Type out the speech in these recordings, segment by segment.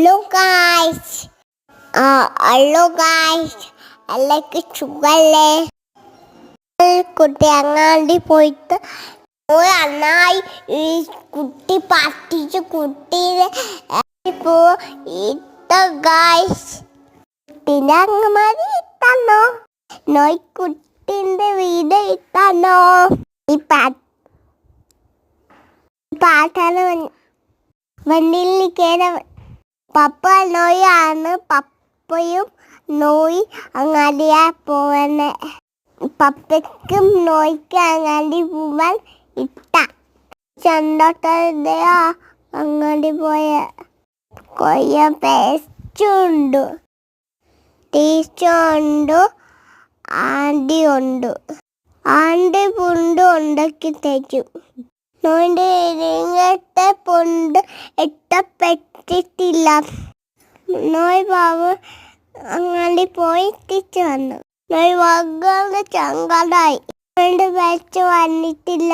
Guys hello guys എല്ലാവർക്കും സുഖല്ലേ? കുട്ടി അങ്ങാടി പോയിട്ട് നന്നായി ഈ കുട്ടി പറ്റിച്ച് കുട്ടീനെ ഇട്ട ഗായ്സ്. കുട്ടീൻ്റെ അങ്ങമാരി ഇട്ടാണോ? നോയ് കുട്ടീൻ്റെ വീട് ഇട്ടാണോ? ഈ പാട്ടാണ് വണ്ടിയിൽ കയറി പപ്പ നോയാണ്. പപ്പയും നോയി അങ്ങാടിയാ പോവന്നെ. പപ്പയ്ക്കും നോയ്ക്കും അങ്ങാടി പോവാൻ ഇട്ട ചന്തോട്ടതയാ അങ്ങാടി പോയ കൊയ്യ പേസ്റ്റുണ്ട്, ടീച്ചുണ്ട്, ആണ്ടി ഉണ്ട്. ആണ്ടി പുണ്ട് ഉണ്ടാക്കി തരും. നോയിൻ്റെ ഇങ്ങനത്തെ പുണ്ട് ഇഷ്ടപ്പെട്ടിട്ടില്ല. നോയ് ബാബു അങ്ങാടി പോയി തിരിച്ചു വന്നു. നോയ് വഗ്ഗാണ് ചങ്കടായി. നോയിൻ്റെ വെച്ച് വന്നിട്ടില്ല.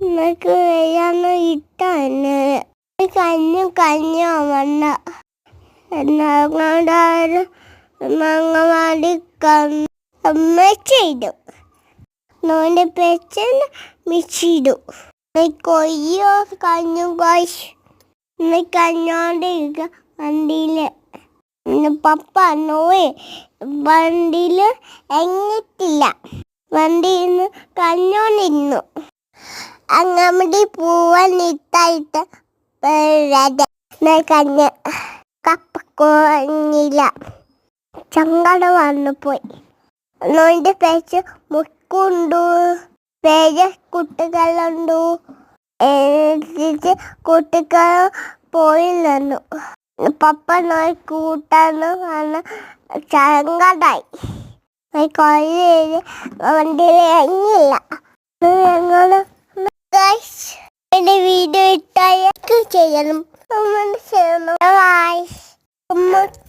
നോയ്ക്ക് വയ്യാന്ന് ഇട്ട തന്നെ കഞ്ഞോ വന്ന അങ്ങാടി മെച്ചിടും. നോയിൻ്റെ പെച്ചന് മിച്ചിടും. കൊയ്യോ കഞ്ഞു കോശ് കഞ്ഞോണ്ടിരിക്ക വണ്ടിയില്. പപ്പ നോയി വണ്ടിയില് എങ്ങിട്ടില്ല. വണ്ടിയിൽ നിന്ന് കഞ്ഞോണ്ടിരുന്നു. അങ്ങാടി പൂവാൻ ഇട്ടായിട്ട് കഞ്ഞ് കപ്പക്കൊഞ്ഞില്ല. ചങ്കട വന്നു പോയി. നോയിൻ്റെ പേച്ച് മുക്കുണ്ടു, പേര് കുട്ടികളുണ്ട്. കുട്ടികൾ പോയി നിന്നു. പപ്പ നോയി കൂട്ടാന്ന് വന്ന് ചങ്കടായി. കൊയ്യ വണ്ടിയിൽ എങ്ങില്ല. എൻ്റെ വീഡിയോ ഇട്ടാൽ ചെയ്യണം. ബൈ.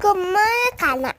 കുമ്മ കാണാം.